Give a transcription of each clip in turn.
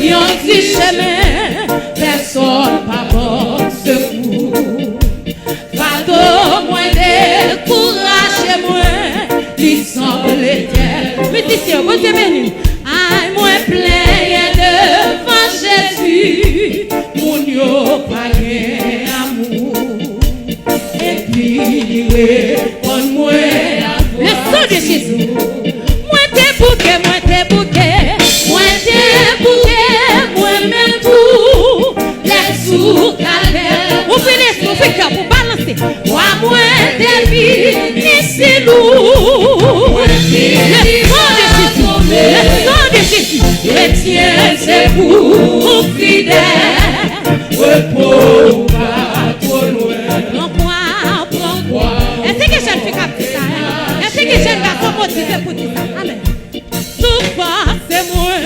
yon ti chemin, personne pas bon secours. Fardeau moins découragé moins, il semble éternel. Mais dis c'est bon Dieu béni. Aïe moins plein devant Jésus, mon yo pas amour. Et puis répond-moi le sang de Jésus. Moi t'es bouquet, moi-même tout. Les sous calvaire, ouvrez les cœur pour balancer. Moi t'es vie, ici lourd. Le sang de Jésus, chrétien c'est pour fidèle. Repos pas trop loin. Prends quoi. Est-ce que je ne fais pas ça? Est-ce que je ne vais pas motiver pour dire ça? Amen. Souvent c'est moi,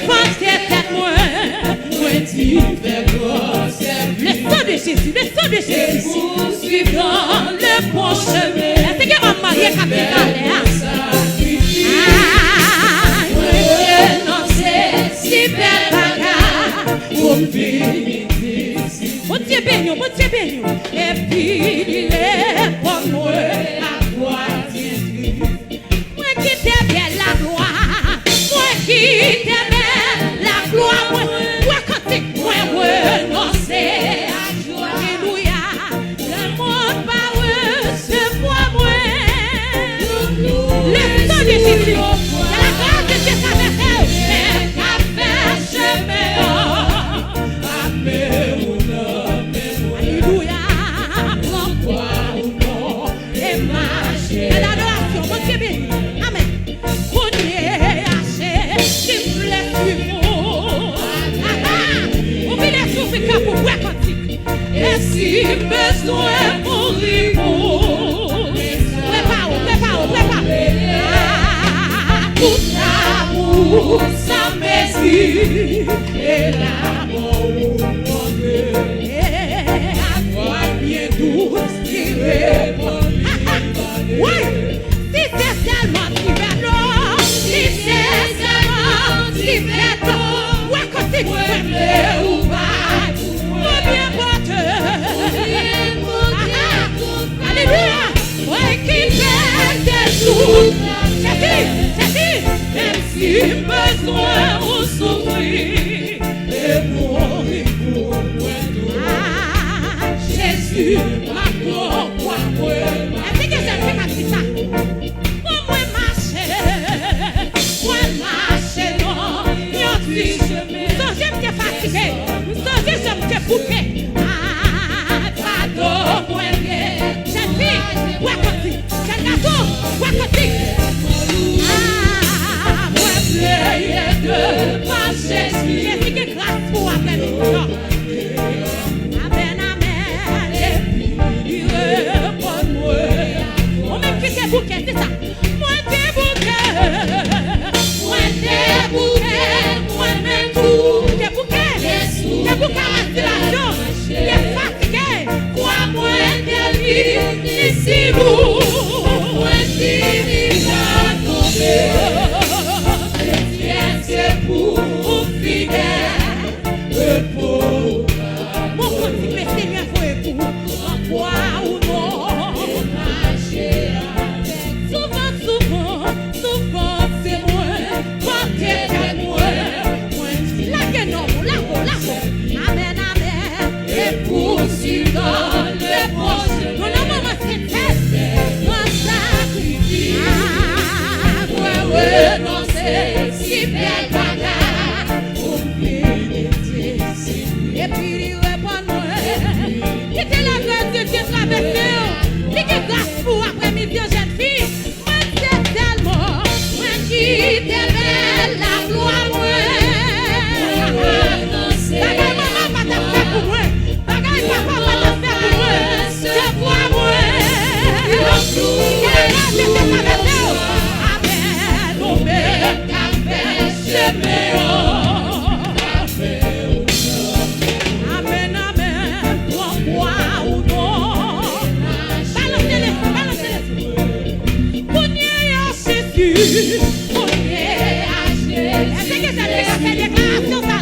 pense que c'est moi. Moi tu fais quoi? Le sang de Jésus, le sang de Jésus. Poursuivant le bon chemin. Est-ce que on marie capital? Si belle bagarre, pour me bénir. Mon Dieu béni, et puis il est pour moi la gloire de Dieu. Moi qui t'aime la gloire, moi qui t'aime la gloire, moi quand moi renoncer à joie. Alléluia, le monde va recevoir moi. Le sang de Jésus, la grâce de Dieu s'appelle. Et si besoin pour prépare. Tout l'amour sans mesure et l'amour mon Dieu. À toi bien douce qui répond. Oui, si c'est seulement qui fait l'eau, si c'est seulement qui fait l'eau, ouais, quand tu veux ou pas, bien porteur. Alléluia. Ouais, qui fait des jours. C'est même si besoin ou souffrir, et mourir pour moi. Jésus, ma pourquoi moi. Est-ce que ça fait comme ça? Moi marcher, non, yon si chemin. Non, j'aime te fatiguer, non, j'aime te bouquer. Pardon, moi, jeune fille, wakoti, jeune garçon, wakoti. Moi, prier de ma Jésus. J'ai dit que grâce pour après-midi. Amen. Et puis, réponds-moi. On même qui t'es bouquet, c'est ça. Moi, t'es bouquet. Moi-même tout. T'es bouquet à l'installation. T'es fatigué. Crois-moi, t'es libre. Ici, vous. Moi, t'es va tomber. C'est pour fidèle. Repos. Mon continue, Seigneur, faut pour. En quoi ou non. Souvent, c'est moi. Quand t'es moi. Amen. Et poursuivant le proche. Mon amour, c'est fait. Mon sacrifice. Renoncer, si belle bagarre. Pour pénétrer. Et puis il répond-moi. Qui était la grâce de Dieu traversée. Qui est grâce pour après-midi, jeune fille. Moi, c'est tellement. Moi qui t'aimais la gloire, moi. Bagaille maman pas te faire pour moi. Bagaille papa pas te faire pour moi. C'est pour moi. Amen. Pourquoi ou non. Balancez-les. Pogné à Jésus. Est-ce que ça fait la déclaration ça?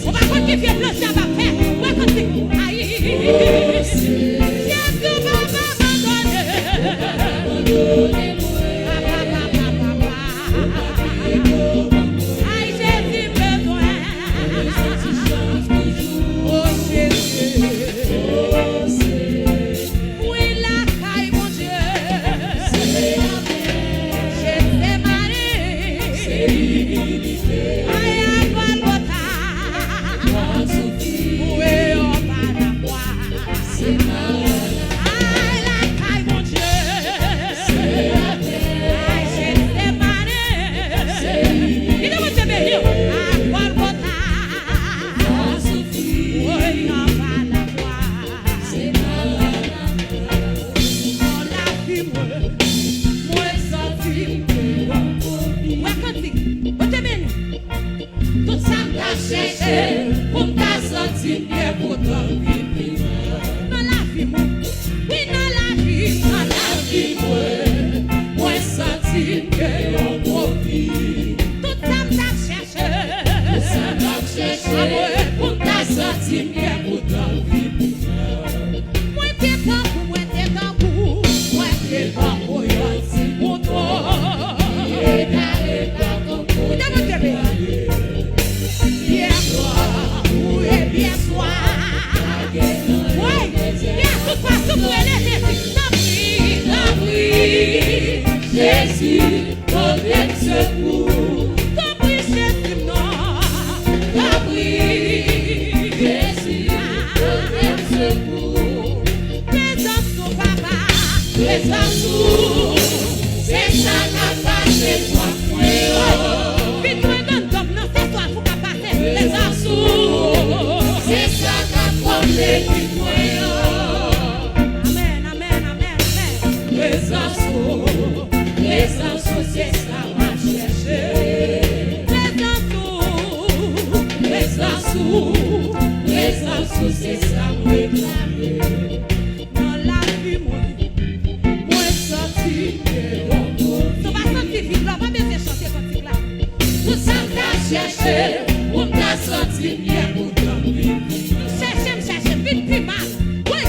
On va continuer le Jésus, problème secours. T'as pris Jésus, non. T'as pris Jésus, problème secours. Présence ton papa, présence tout. C'est ça qu'a passé, toi, moi. Vite, moi, donne comme non, c'est toi, faut qu'à passer. Présence tout. C'est ça qu'a formé, vite, moi. Amen, amen, amen, amen. Présence tout. Les ansous, c'est ça m'a cherché. Les ansous, c'est ça m'a réclamé. Dans la vie, moi sorti de l'ombre. Tu vas sentir vite là, pas bien chanter quand tu là. Tout ça m'a cherché, on m'a sorti bien pour dormir. Cherchez, vite plus mal. Oui,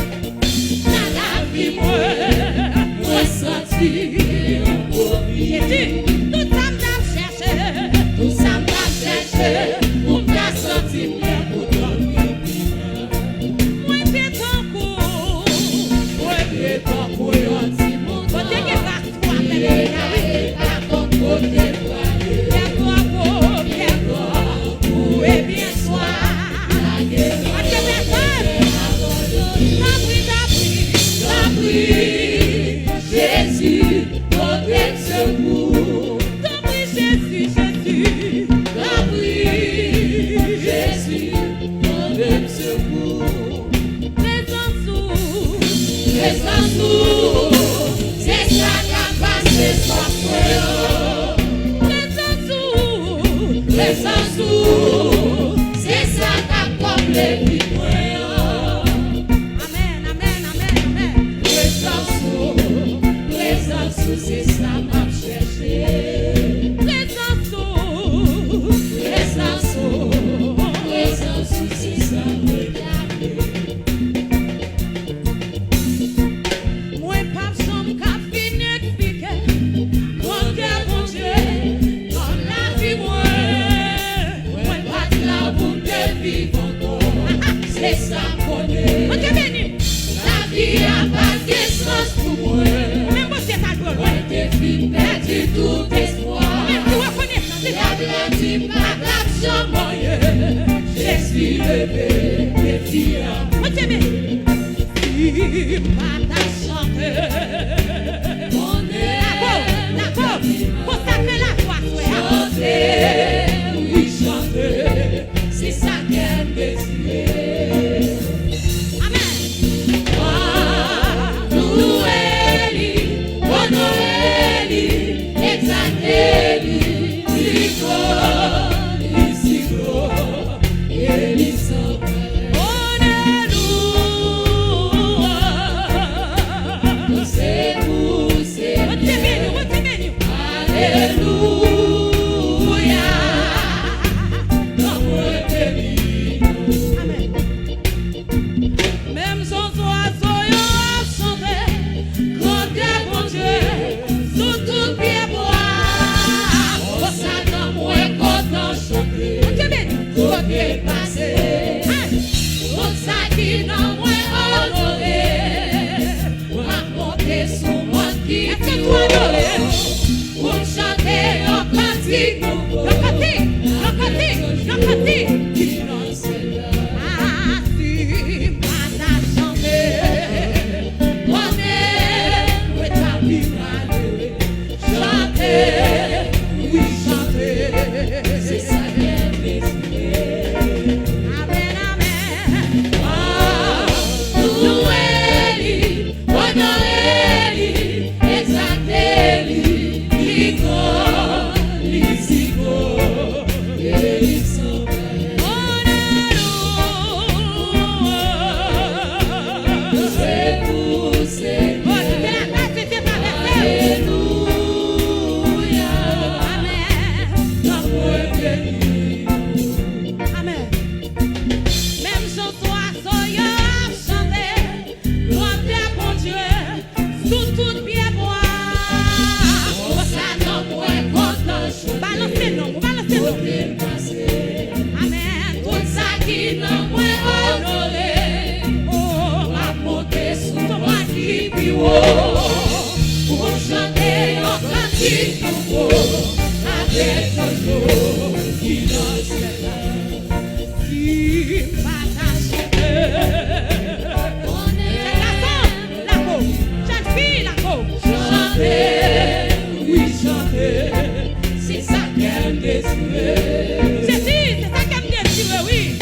dans la vie, moi sorti. J'ai dit, tout ça m'a cherché, on m'a sorti bien pour dormir. Moi, j'ai ton coup, yon ti mon temps. Côté qui va toi, mais pas ton côté toi. Bien toi, où est bien soi. T'as pris, Jésus, notre secours. T'as pris Jésus, t'as pris Jésus, notre secours. Les ansous, c'est ça qu'a passé sans frère. Les ansous, c'est ça qu'a comblé les amen, amen, amen, amen. Les ansous, c'est ça m'a cherché. Les ansous, c'est ça m'a gardé. Moi, pas chambre qu'a fini de piquer. Mon Dieu, dans la vie, moi, pas de la boue de vivre encore. C'est ça qu'on est. La vie a pas de sens pour moi. Moi, t'es fille perdu tout espoir. L'Atlantique n'a pas jamais. Jésus levé, les filles. Moi, t'es pas ta chanter. On est d'accord. Pour ça fait la foi, chanter, oui, chanter. C'est ça qu'elle désire. Amen. Même sans oiseau, yon a chanté. Quand Dieu, bon Dieu, sous tout pied bois. Pour ça, dans moi, quand on chante, côté passé. Pour ça, qui dans moi, honoré. Raconter son monde qui honoré. Pour chanter un cantique, qui n'en sait pas. Oui, chanter, c'est ça qu'elle désire. Amen, amen. Louez-lui, honorez-lui, exaltez-lui, petit tombeau avec un eau qui danse qui m'attache. La peau, jeune fille, la peau. Chanter, oui, chanter, c'est ça qu'elle désire. C'est ça qu'elle désire, oui.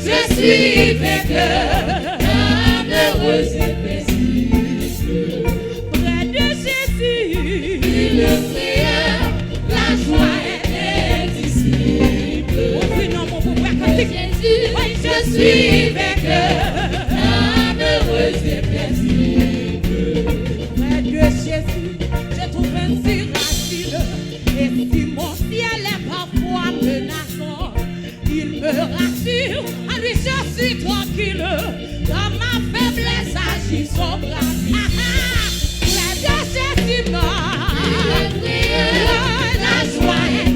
je suis vainqueur, malheureuse et paisible. Près de Jésus, le frère, la joie est indicible. Au prénom, mon beau frère, quand Jésus, oui, je suis vainqueur, malheureuse et paisible. Près de Jésus, je trouve un si facile, et si mon ciel est parfois menaçant, il me rassure, à lui je suis tranquille, dans ma faiblesse agit son bras. Près de Jésus, la joie est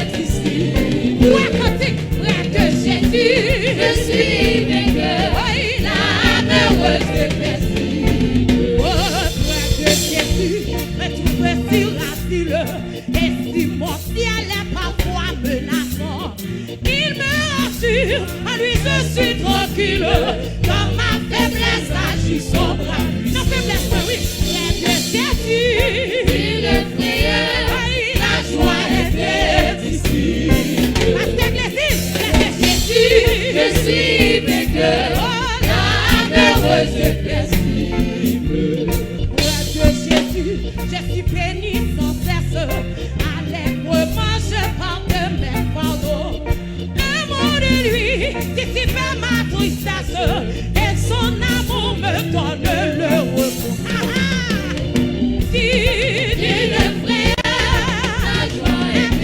indicible. Près de Jésus, je suis vainqueur, l'âme heureuse et paisible. Près de Jésus, je trouve si facile, et si mon ciel est parfois menaçant, il me rassure, à lui je suis tranquille, dans ma faiblesse agit son bras. Non, faiblesse, oui, près de Jésus, le frère, la joie est indicible. Pasteur Glésis, près de Jésus, je suis vainqueur, l'âme heureuse et paisible. Près de Jésus, je suis béni sans cesse, allègrement je porte mes fardeaux. Un mot de lui dissipe ma tristesse, et son amour me donne le repos. Dis le frère, la joie est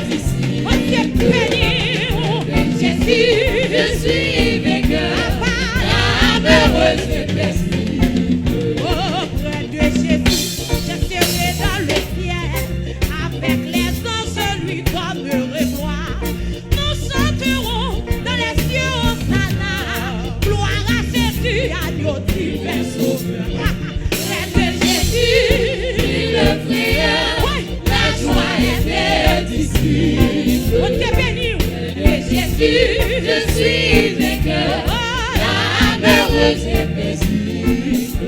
indicible. Oh, c'est béni, oh, Jésus, je suis vainqueur, l'âme heureuse et paisible. Oh, près de Jésus, je serai dans le ciel, avec les anges lui donneront. Nous chanterons dans les cieux Hosanna, gloire à Jésus, agneau divin sauveur. Près de Jésus, le frère, la joie est indicible. Oh, t'es béni, près de Jésus, je suis vainqueur, l'âme heureuse et paisible.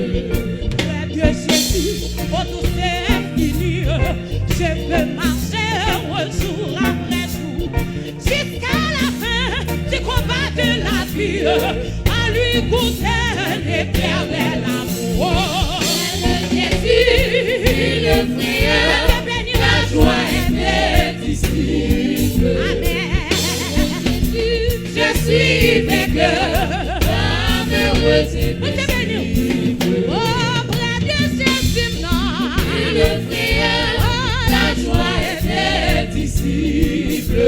Près de Jésus, oh tout c'est infini, je veux marcher heureux jour après jour, jusqu'à la fin du combat de la vie, à lui goûter l'éternel amour. Près de Jésus, le frère, la joie est indicible. Amen. Je suis vainqueur, l'âme heureuse et paisible. Oh, près de Jésus, non, le frère, la joie est indicible.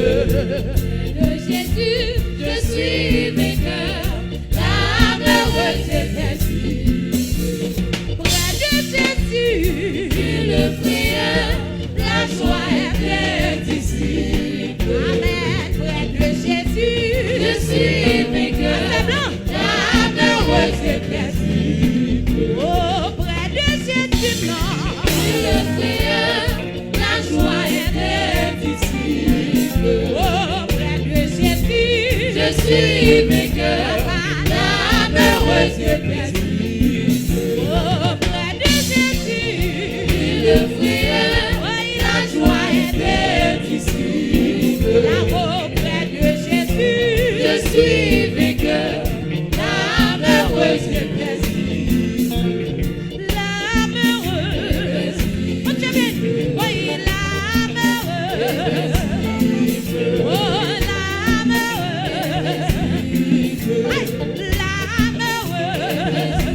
Près de Jésus, je suis vainqueur, l'âme heureuse et paisible. Près de Jésus, le frère, la joie est indicible. Amen. Près de Jésus, je suis vainqueur, l'âme heureuse et paisible. Oh, près de Jésus, non, le frère, la joie est indicible. Oh, près de Jésus, je suis vainqueur, l'âme heureuse et paisible. Oh, près de Jésus, le frère, la joie est indicible. Là-haut, près de Jésus, je suis vainqueur, l'âme heureuse et paisible. L'âme heureuse, oh Dieu béni, oui, l'âme heureuse, oh l'âme heureuse, l'âme heureuse,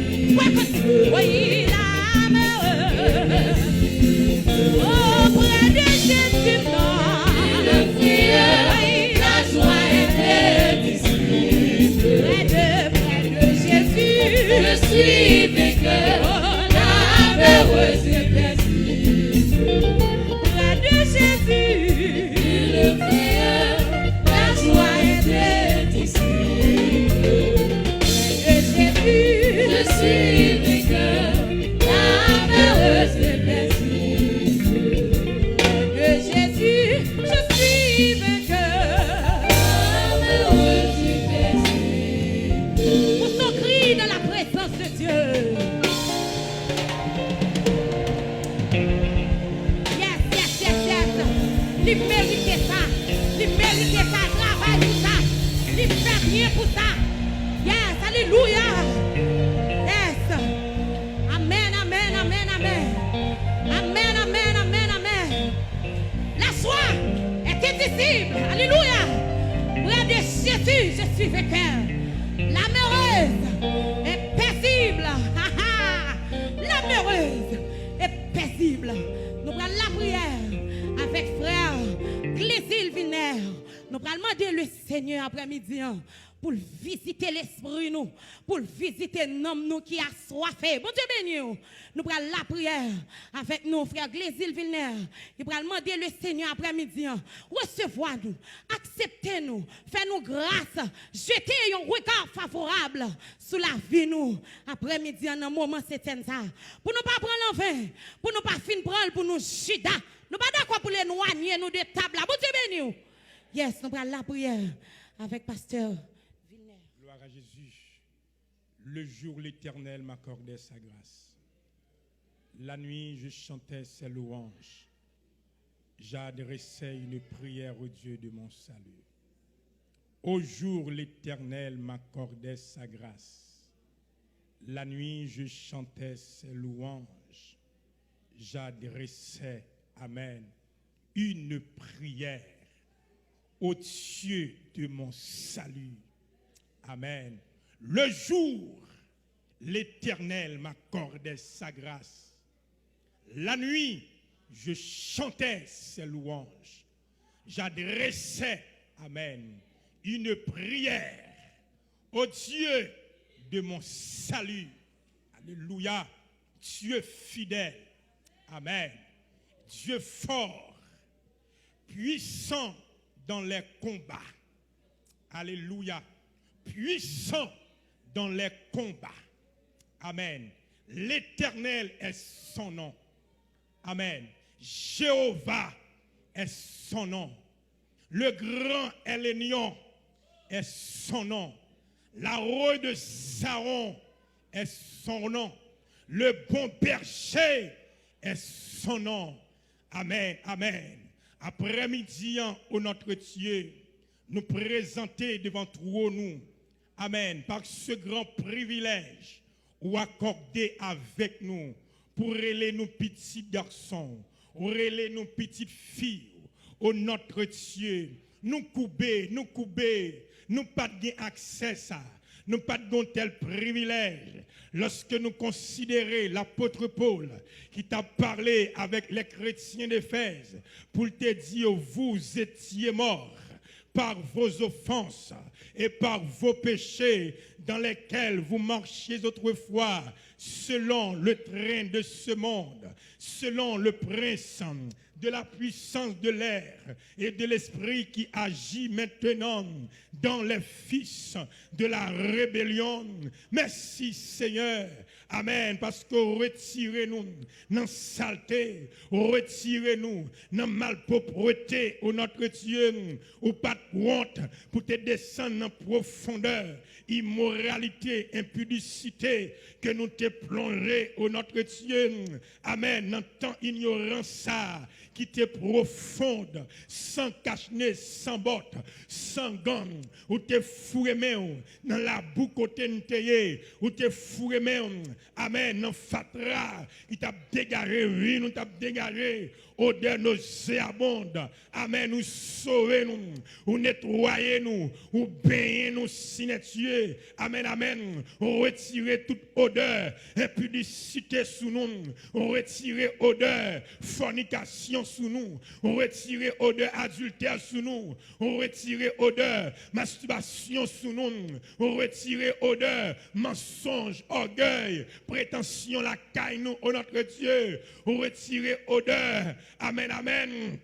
oui, l'âme heureuse. Oh, près de Jésus, non, le frère, la joie est indicible. Près de Jésus, je suis vainqueur, l'âme heureuse et paisible. Près de Jésus, le frère, la joie est indicible. Près de Jésus, je suis vainqueur, l'âme heureuse et paisible. Près de Jésus, je suis vainqueur, l'âme heureuse et paisible. Pour son cri dans la présence de Dieu. Alléluia. Yes. Amen, amen, amen, amen. Amen, amen, amen, amen. La soie est indicible. Alléluia. Près de Jésus, je suis vainqueur. L'amoureuse est paisible. L'amoureuse est paisible. Nous prenons la prière avec frère Glésil Vilner. Nous allons demander le Seigneur après-midi pour visiter l'esprit nous, pour visiter l'homme nous qui a soifé. Bon Dieu béni. Nous allons la prière avec nous, frère Glésil Vilner. Nous allons demander le Seigneur après-midi. Recevoir-nous, acceptez-nous, faites-nous grâce, jetez un regard favorable sur la vie nous. Après-midi, en un moment, c'est ça. Pour ne pas prendre l'envin, pour ne pas finir prendre pour nous chida. Nous pas d'accord pour les noigner nous de table. Bon Dieu béni. Yes, nous allons la prière avec pasteur Vilner. Gloire à Jésus. Le jour, l'Éternel m'accordait sa grâce. La nuit, je chantais ses louanges. J'adressais une prière au Dieu de mon salut. Au jour, l'Éternel m'accordait sa grâce. La nuit, je chantais ses louanges. J'adressais, amen, une prière au Dieu de mon salut. Amen. Le jour, l'Éternel m'accordait sa grâce. La nuit, je chantais ses louanges. J'adressais, amen, une prière au Dieu de mon salut. Alléluia. Dieu fidèle. Amen. Dieu fort, puissant dans les combats. Alléluia. Puissant dans les combats. Amen. L'Éternel est son nom. Amen. Jéhovah est son nom. Le grand Elénion est son nom. La roi de Saron est son nom. Le bon berger est son nom. Amen. Amen. Après-midi, au notre Dieu, nous présenter devant nous. Amen. Par ce grand privilège ou accordé avec nous pour aider nos petits garçons, pour aider nos petites filles, au notre Dieu. Nous couper, nous pas de accès à ça. Nous pas de tel privilège. Lorsque nous considérons l'apôtre Paul qui t'a parlé avec les chrétiens d'Éphèse pour te dire vous étiez morts par vos offenses et par vos péchés dans lesquels vous marchiez autrefois selon le train de ce monde, selon le prince de la puissance de l'air et de l'esprit qui agit maintenant dans les fils de la rébellion. Merci Seigneur. Amen. Parce que retirez-nous dans la saleté, retirez-nous dans la malpropreté, au notre Dieu, ou pas de honte pour te descendre en profondeur, immoralité, impudicité, que nous te plongeons, au notre Dieu. Amen. Dans tant ignorance ça, qui te profonde, sans cache-nez, sans botte, sans gants, ou te fourré dans la boue côté ou te fourré, amen, dans fatra, qui t'a dégagé, oui, nous t'a dégagé, odeur nauséabonde, amen, nous sauver nous, ou nettoyer nous, ou baigner nous, sinétieux, amen, amen, retirer toute odeur, impudicité sous nous, retirer odeur, fornication sous nous, retirer odeur adultère sous nous, retirer odeur masturbation sous nous, retirer odeur mensonge, orgueil, prétention la caille nous, au notre Dieu, retirer odeur, amen, amen,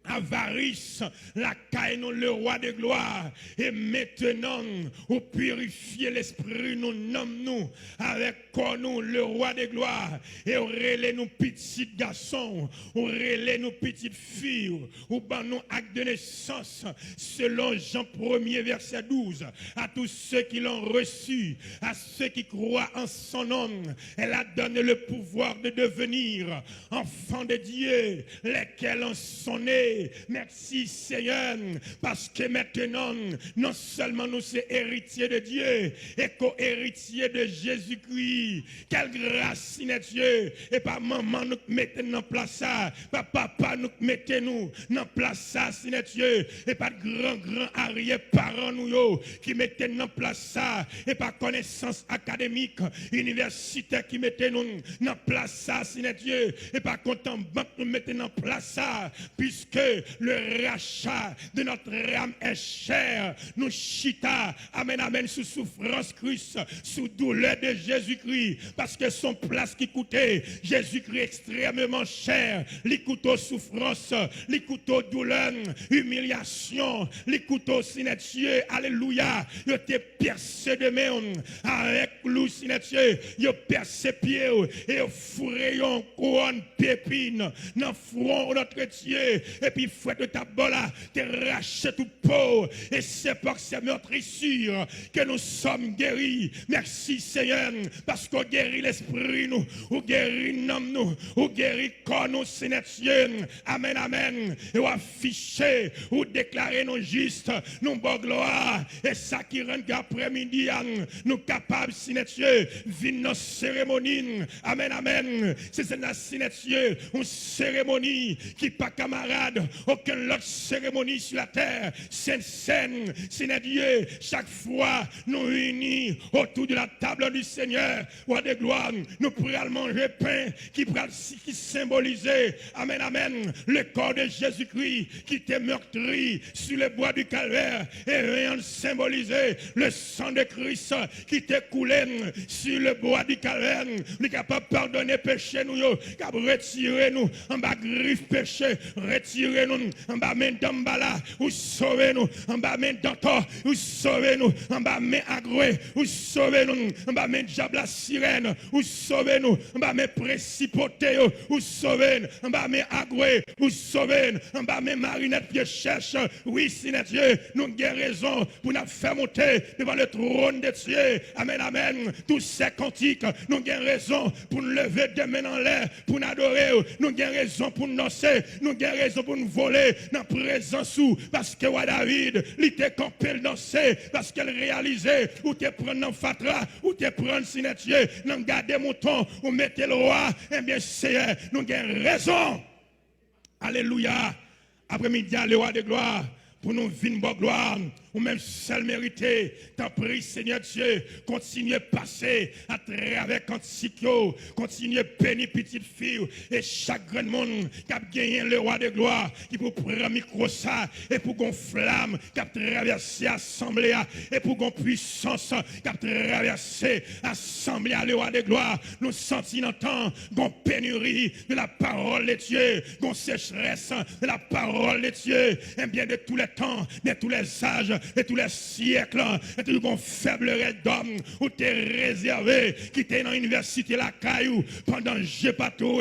avarice, la caille nous, le roi de gloire, et maintenant, vous purifiez l'esprit, nous nommons nous, avec quoi nous, le roi de gloire, et relais nous petits garçons, ou relais nous petites filles, ou ban nous acte de naissance, selon Jean 1er verset 12, à tous ceux qui l'ont reçu, à ceux qui croient en son nom, elle a donné le pouvoir de devenir enfants de Dieu, lesquels en sont nés Dieu. Merci Seigneur, parce que maintenant, non seulement nous sommes héritiers de Dieu, et co-héritiers de Jésus-Christ. Quelle grâce, Dieu. Et pas maman nous mettez en place ça, pas papa nous mettez nous en place ça, Dieu. Et pas grand arrière-parents nous qui mettez en place ça, et pas connaissance académique, universitaire qui mettez nous en place ça, Dieu. Et pas content banque nous mettez en place ça, puisque le rachat de notre âme est cher. Nous chita, amen, amen, sous souffrance Christ, sous douleur de Jésus-Christ, parce que son place qui coûtait Jésus-Christ extrêmement cher, les couteaux souffrance, les couteaux douleur, humiliation, les couteaux Dieu, alléluia, il était percé de main avec l'eau Dieu, il percé pied et fourré en couronne pépine dans front notre Dieu, et puis fouette de ta bola, te raché tout peau, et c'est par ces meurtrissures que nous sommes guéris. Merci Seigneur, parce qu'on guérit l'esprit nous, ou guérit l'homme nous, ou guérit corps nous, Seigneur Dieu. Amen, amen. Et ou afficher, ou déclarer nos justes, nous bon gloire, et ça qui rend après-midi, nous capables, Seigneur Dieu, vivre nos cérémonies. Amen, amen. C'est la Seigneur Dieu, une cérémonie qui pas camarade, aucune autre cérémonie sur la terre. Sainte, Seigneur Dieu, chaque fois nous unis autour de la table du Seigneur, roi de gloire, nous pourrons manger pain qui symbolisait, amen, amen, le corps de Jésus-Christ qui était meurtri sur le bois du calvaire, et rien symbolisait le sang de Christ qui était coulé sur le bois du calvaire. Nous capable de pardonner péché nous, capable de retirer nous en bas griffe péché, retirer nous en bas main d'ambala, ou sauver nous en bas main d'antor, ou sauver nous en bas main agroué, ou sauver nous en bas main diable la sirène, ou sauver nous en bas main précipoté, ou sauver en bas main agroué, ou sauver en bas main marinette pied cherche. Oui, Seigneur Dieu, nous avons raison pour nous faire monter devant le trône de Dieu. Amen, amen. Tous ces cantiques, nous avons raison pour nous lever des mains en l'air, pour nous adorer. Nous avons raison pour nous danser, nous avons raison pour nous voler dans la présence où, parce que ouais, David, il était campé le danser, parce qu'elle réalisait, ou te prendre dans fatra, ou te prendre Seigneur Dieu, dans garder mouton, ou mettez le roi, eh bien, c'est, nous avons raison. Alléluia. Après-midi, le roi de gloire, pour nous vivre bonne gloire, ou même seul mérité. T'en prie, Seigneur Dieu, continuez à passer à travers Cantico, continuez à bénir petite fille et chaque grand monde qui a gagné le roi de gloire, qui pour prendre micro ça, et pour qu'on flamme, qui a traversé l'assemblée, et pour qu'on puissance, qui a traversé l'assemblée, le roi de gloire. Nous sentons dans le temps, qu'on pénurie de la parole de Dieu, qu'on sécheresse de la parole de Dieu, et bien de tous les temps, de tous les âges, de tous les siècles, et tout le faible d'homme où tu es réservé, qui était dans l'université la caillou, pendant que je pas tout,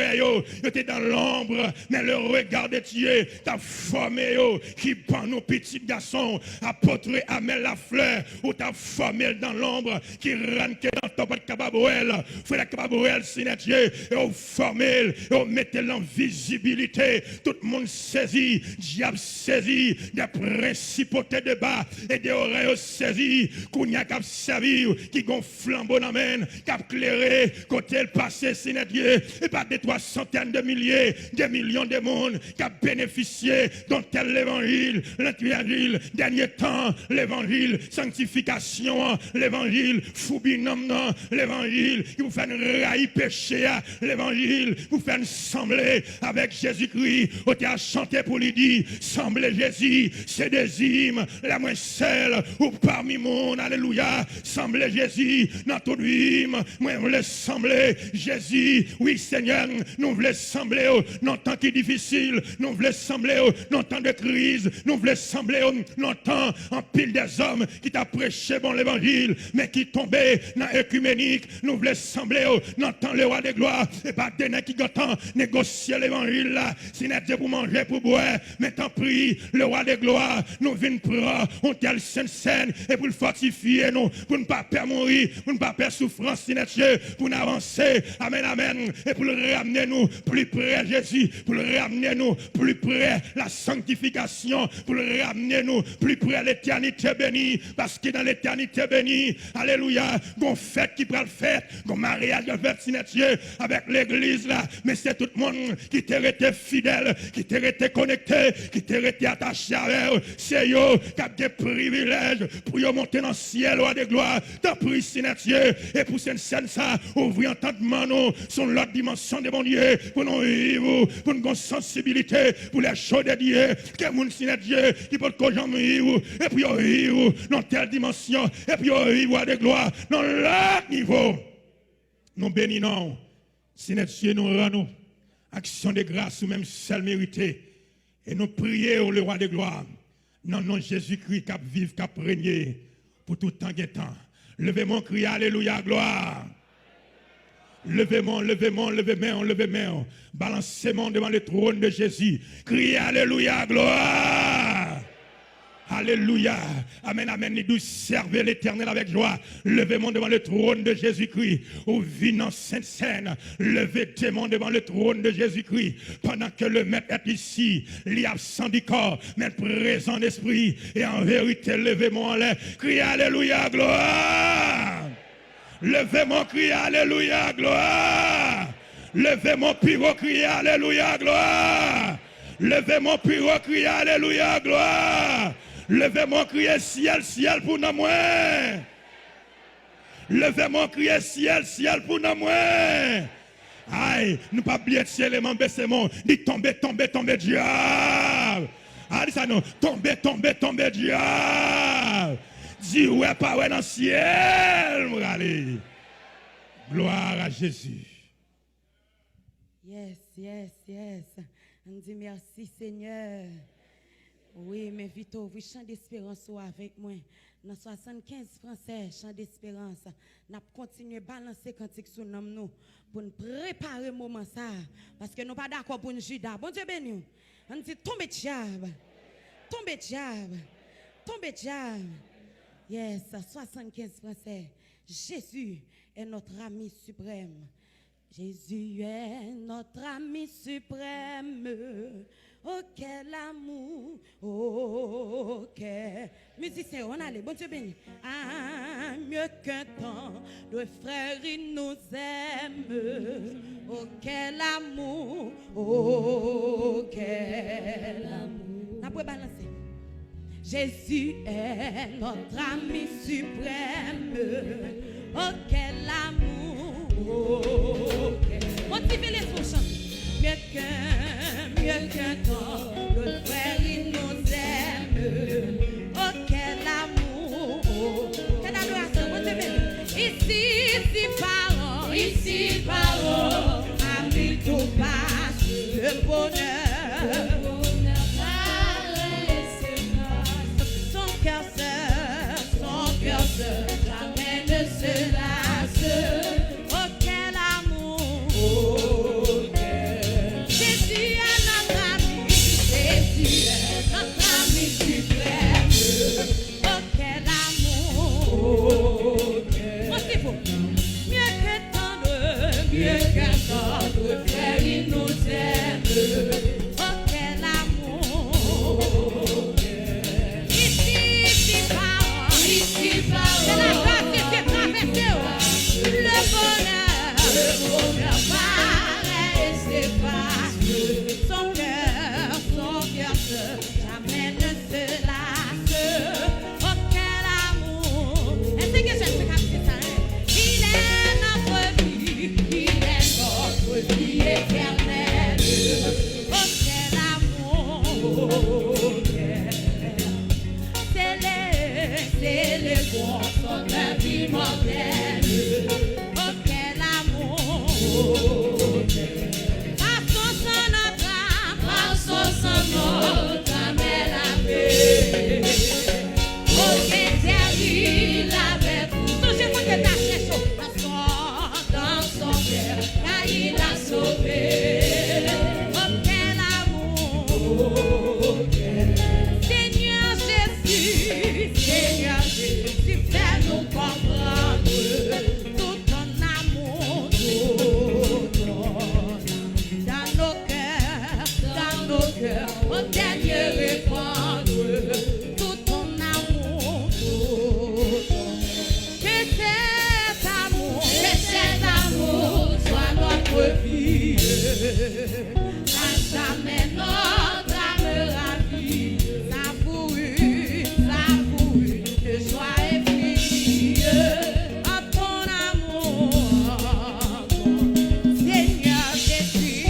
tu étais dans l'ombre, mais le regard de Dieu t'a formé, qui prend nos petits garçons, apôtre Amel la fleur, ou t'a formé dans l'ombre, qui rentre dans ton pas de cababouel, fait la cababouel, Seigneur Dieu, et au formé, et au mettez l'invisibilité, tout le monde saisit, diable saisit, des principautés de bas, et des oreilles saisies, qu'on y a qu'à servir, qui gonfle flambeau dans main, qu'à clairer, côté le passé, Seigneur Dieu, et pas des 300 de milliers, des millions de monde, qui a bénéficié d'un tel l'évangile, l'évangile, dernier temps, l'évangile, sanctification, l'évangile, foubinum, l'évangile, qui vous fait railler péché, l'évangile, vous fait sembler avec Jésus-Christ, au théâtre chanté pour lui dire, semblez Jésus, c'est des hymnes, la moins celle, ou parmi mon, alléluia, semblez Jésus, dans tout hymne, moi, vous voulez sembler Jésus, oui Seigneur, nous voulons sembler, dans temps qui est difficile, nous voulons sembler, dans temps de crise, nous voulons sembler, dans temps en pile des hommes qui t'a prêché bon l'évangile, mais qui tombaient dans l'écuménique, nous voulons sembler, dans temps le roi de gloire, et pas des qui ont négocier l'évangile là, si n'est pour manger, pour boire, mais tant pis, le roi de gloire, gloire, nous venons prendre on telle sainte scène et pour le fortifier nous, pour ne pas perdre mourir, pour ne pas perdre souffrance, Seigneur Dieu, pour nous avancer, amen, amen, et pour le ramener nous plus près de Jésus, pour le ramener nous plus près de la sanctification, pour le ramener nous plus près de l'éternité bénie, parce que dans l'éternité bénie, alléluia, qu'on fête qui prend le fête, qu'on mariage de fête, Seigneur Dieu, avec l'église là, mais c'est tout le monde qui t'a été fidèle, qui t'a été connecté, qui t'a été attaché à eux, c'est eux qui ont des privilèges pour y monter dans le ciel ou de gloire. T'as pris, Seigneur Dieu, et pour cette scène, ça, ouvrir entendement, nous, sur l'autre dimension de mon Dieu, pour nous vivre, pour une sensibilité, pour les choses de Dieu, que mon Seigneur Dieu, qui peut que j'en vivre, et puis vivre dans telle dimension, et puis vivre de gloire, dans l'autre niveau. Nous bénissons, Seigneur Dieu, nous rendons action de grâce ou même seul mérité, et nous prions le roi de gloire. Non, non, Jésus-Christ qui vive, qui régné pour tout temps et temps. Levez-moi, criez alléluia, gloire. Levez-moi, levez-moi, levez-moi, levez-moi. Balancez-moi devant le trône de Jésus. Criez alléluia, gloire. Alléluia. Amen, amen. Nous servez l'Éternel avec joie. Levez-moi devant le trône de Jésus-Christ. Au vinant sainte scène. Levez-moi devant le trône de Jésus-Christ. Pendant que le maître est ici, il est absent du corps, mais présent d'esprit. Et en vérité, levez-moi en l'air. Criez alléluia, gloire. Levez-moi, criez alléluia, gloire. Levez-moi, puis criez alléluia, gloire. Levez-moi, puis criez alléluia, gloire. Levez-moi, criez ciel, ciel pour nous moins. Levez-moi, criez ciel, ciel pour nous moins. Aïe, nous pas oublier de ciel et m'embêter mon. Dit tomber, tomber, tomber, diable. Allez, ça non, tomber, tomber, tomber, diable. Dis ouais, pas ouais dans le ciel, allez. Gloire à Jésus. Yes, yes, yes. On dit merci Seigneur. Oui, mais vite, oui, chant d'espérance avec moi. Dans 75 français, chant d'espérance. Nous continuons à balancer cantique sur nous pour nous préparer le moment ça. Parce que nous ne sommes pas d'accord pour nous juda. Bon Dieu béni. On dit tombe diable. Tombe diable. Tombe diable. Yes, 75 français. Jésus est notre ami suprême. Jésus est notre ami suprême. Oh, quel amour. Oh, quel. Musicien, on allait. Bon Dieu béni. Ah, mieux qu'un temps de frères, il nous aime. Oh, quel amour. Oh, quel amour. On peut balancer. Jésus est notre ami suprême. Oh, quel amour. Oh, quel... Motivez les sons, chantez. Mieux qu'un temps, le frère il nous aime. Oh, quel amour. Oh, quelle adoration, mon Dieu. Ici, parents, amis, tout passe, le bonheur. Son cœur seul, jamais ne se lasse. Oh, quel amour. Oh, Jésus est notre ami. Jésus est notre ami suprême. Oh, quel amour. Oh, quel amour. Mieux qu'un tendre frère, il nous aime. Oh, quel à jamais notre âme ravie, savoure que joie est fini à ton amour, Seigneur Jésus,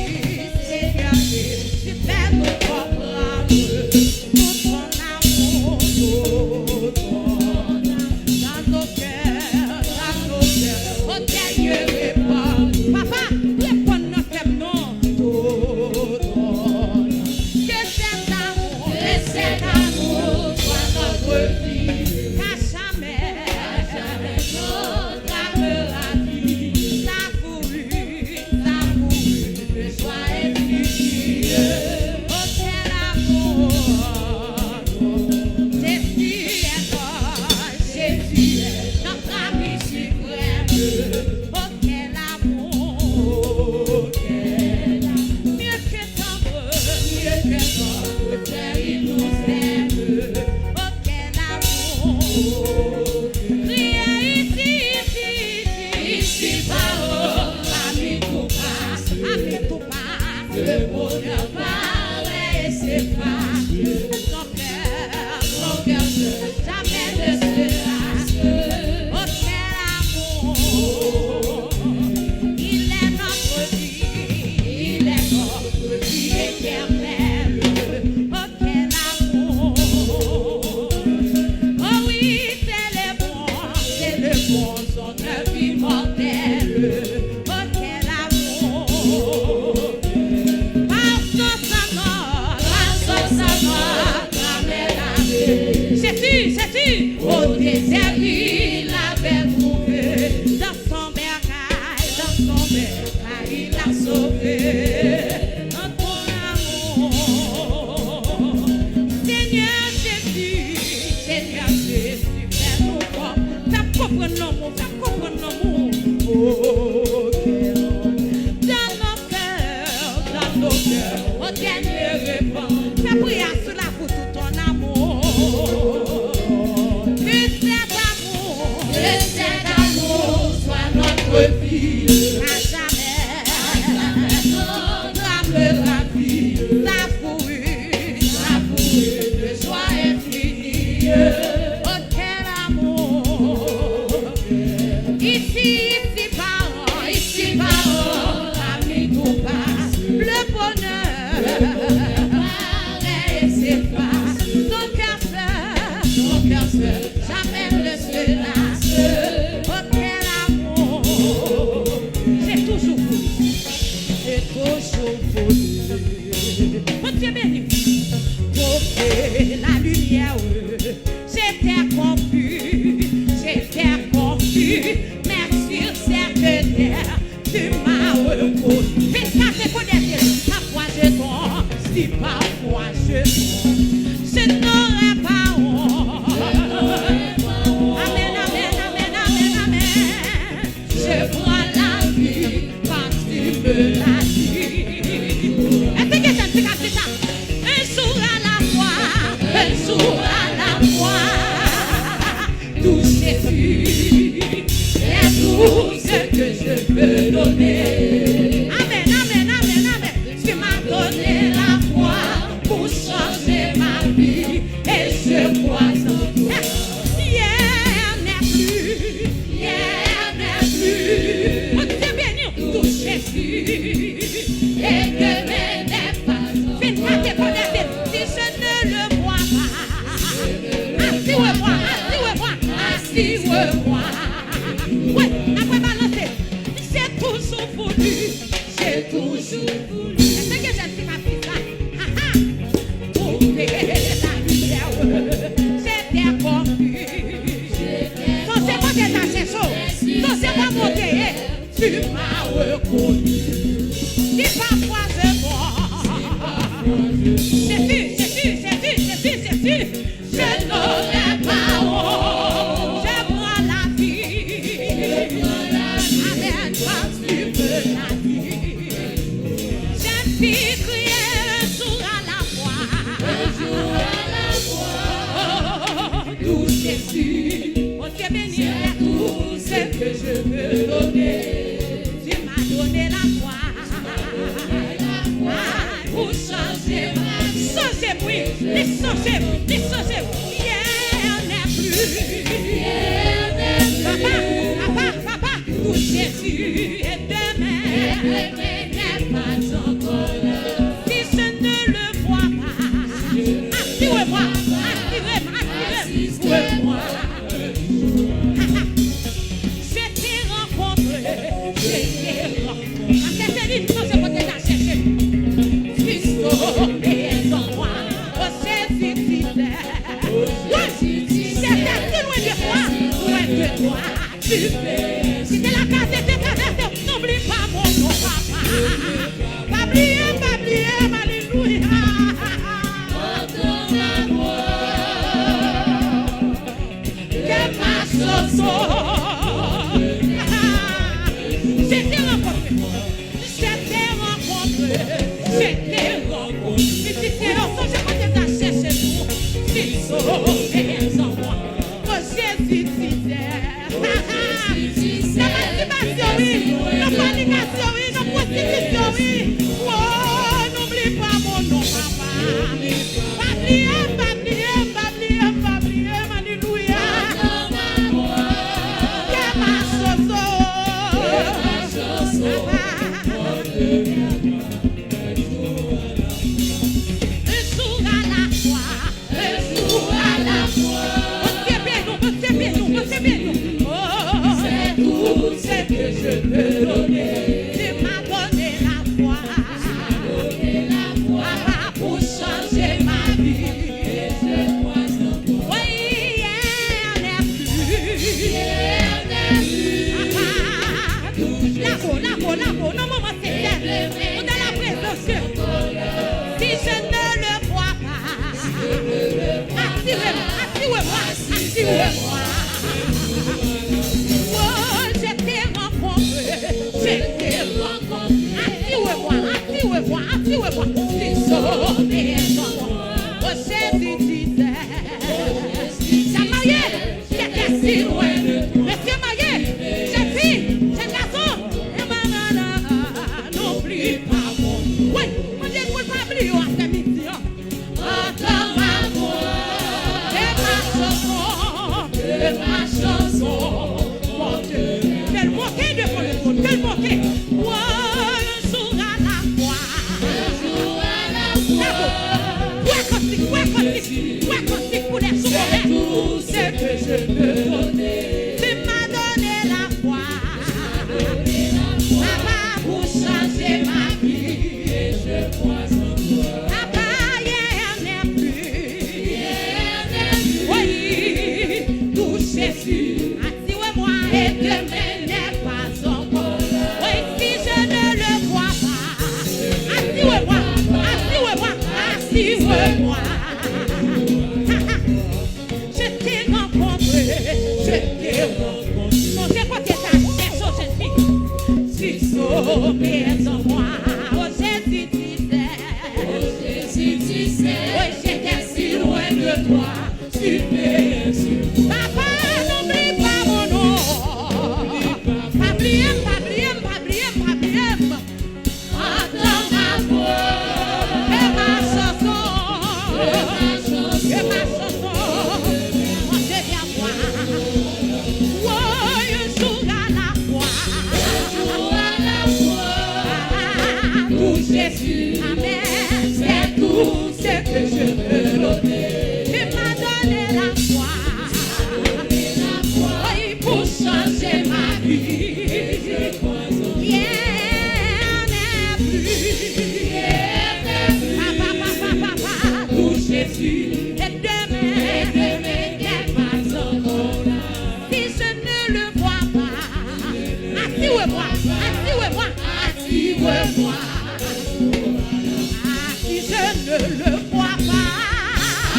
fais-nous comprendre tout ton amour, dans nos cœurs, au dernier repas. Papa, réponds notre nom. Que cet amour soit notre vie, qu'à jamais notre âme ravie, savoure que joie est finie. Oh quel amour, Jésus est notre ami suprême. Oh quel amour, mieux que tendre, Père, il nous aime. Oh quel amour, priez ici, parole, ami tout passe, le bonheur paraît et s'efface. Ton cœur, jamais ne se lasse. Oh quel amour, il est notre vie éternelle. Oh quel amour, oh oui c'est le bon, son œuvre immortelle. Oh quel amour, par son sonore, sais-tu, au désert il avait trouvé, dans son bercail, il a sauvé. Dans ton amour, Seigneur Jésus, fais-nous voir ta propre nom. Oh, dans nos cœurs, au dernier repas, fais prière sous la voûte tout ton amour. Que cet amour soit notre vie, à jamais notre âme ravie, savoure que joie est finie. Oh quel amour, ici parole, ami tout passe, le bonheur paraît et s'efface. Ton cœur seul, jamais ne se lasse. Oh quel amour, c'est toujours voulu. Mon Dieu béni, trouver la lumière, j'étais confus, mais sur cette terre, tu m'as reconnu. Mais ça te connaît, parfois je tombe, si parfois je n'aurais pas honte. Amen. Je prends la vie quand tu me l'as dit. Est-ce que c'est ça? Un jour à la fois, toucher c'est tout ce que je peux donner. Amen. Tu m'as donné la foi pour changer ma vie et je crois en toi. Hier n'est plus, mon Dieu béni, tout Jésus et demain n'est pas. Fais pas tes bonheurs, si je ne le vois pas. Assis-moi. Ouais, après balancer, c'est toujours voulu. Est-ce que j'aime ma fille ça? Trouver la lumière, j'étais confus. Non, c'est pas des tâches chaudes. Non, c'est pas monter. Tu m'as reconnu. Si parfois je vois, c'est tu. Je n'aurais pas honte. Je prends la vie. Amen, quand tu me l'as dit. J'ai pu crier un jour à la fois. Tout Jésus, mon Dieu béni, c'est tout ce que je veux donner. Tu m'as donné la foi. Jésus est demain, n'est pas encore là. Si je ne le vois pas, activez-moi, activez-moi. Je t'ai rencontré. C'est une chose que tu as cherché. Christo est en moi, oh Jésus fidèle. Oui, j'étais plus loin de toi, tu fais. N'oublie pas mon nom, papa. Pas oublier, alléluia. Ton amour, que ma chanson. Je t'ai rencontré. Et si c'est l'enfant, je crois que tu as cherché tout. Si sauvé en moi, oh Jésus fidèle. La panication, oui, la prostitution, oui. Oh, n'oublie pas mon nom, papa. Pas oublier, alléluia. Que ma chanson. Un jour à la fois. Monsieur bien nous. Oh, c'est tout ce que je peux donner. Tu m'as donné la foi. Pour changer ma vie. Oui, elle n'est plus. Là-haut, non, maman, c'est on dans la présence. Si je ne le vois pas, activez-moi. Oh, je t'ai rencontré. Activez-moi. Si sauvé en moi, oh Jésus disait. Ça marié, j'étais si loin. Monsieur marié, j'ai fille, j'ai garçon. N'oublie pas mon. Oui, mon Dieu, ne pas oublier après-midi. Entends ma voix, et ma chanson, mon Dieu. Quel moquet devant le trône, quel moquet. Oh, un jour à la fois. Ouais, pour les souverains. Tout ce que je peux donner. Tu m'as donné la foi. Papa, pour changer ma vie. Et je crois en toi. Papa, elle n'est plus. Oui, tout Jésus. Activez-moi et demain n'est pas encore. Oui, si je ne le vois pas. Activez-moi. Je t'ai rencontré. Non, c'est quoi que ta cherche, jeune fille. Si sauvé en moi, oh Jésus disait. Oui, j'étais si loin de toi. Tu fais sur moi. Papa, n'oublie pas mon nom. Pas oublier. Entends ma voix. Et ma chanson. Mon Dieu, viens voir. Oh, un jour à la fois. Tout Jésus, amen. C'est tout ce que je peux donner. Tu m'as donné la foi. Oui, pour changer ma vie. Rien n'est plus. Papa, tout Jésus. Et demain n'est pas encore là. Si je ne le vois pas, activez-moi. Si je ne le vois pas,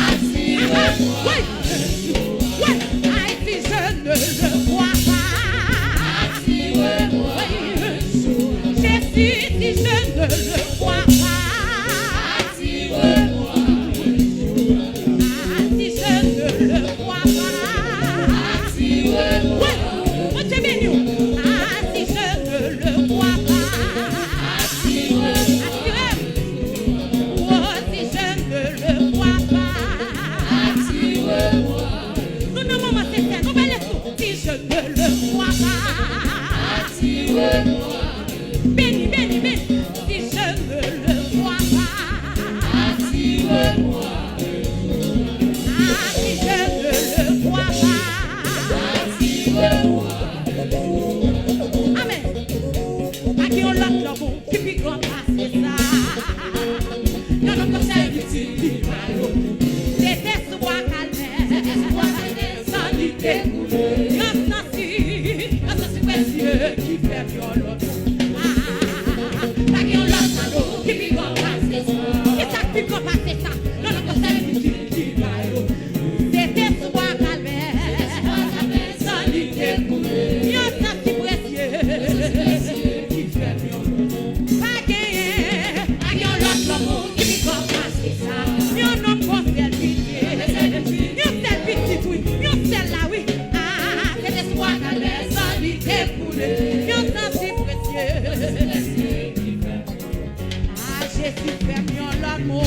activez-moi. Oui. Si je ne le vois pas, activez-moi. Jésus, si je ne le vois pas, activez-moi. Si je ne le vois pas, activez-moi. Oui, Dieu béni. Si je ne le vois pas, activez-moi. Oh, si je ne le vois pas. attire-moi. Béni, béni, béni, si je ne le vois pas, attire-moi. Ah, si je ne le vois pas, attire-moi. Amen. À qui on l'a l'amour, qui puis grand passer ça. Non, non, comme ça, il dit, c'était soit calme, sans lui découvrir. Non, non, si précieux qui fait violon. Ah, à qui on l'a l'amour, qui puis grand passer ça. Qui ça, qui puis grand passer ça. Non, non, comme ça, il dit, c'était soit calme, sans lui découvrir. Non, non, si précieux qui fait violon. Pas gagné, à qui on l'a l'amour, qui puis grand passer ça. Yon homme qu'on fait pitié, yon seul petit oui, yon seul là oui. Ah, c'est l'espoir qu'à l'aise sans lui découlé. Yon sang si précieux. Ah, Jésus fait mieux l'amour.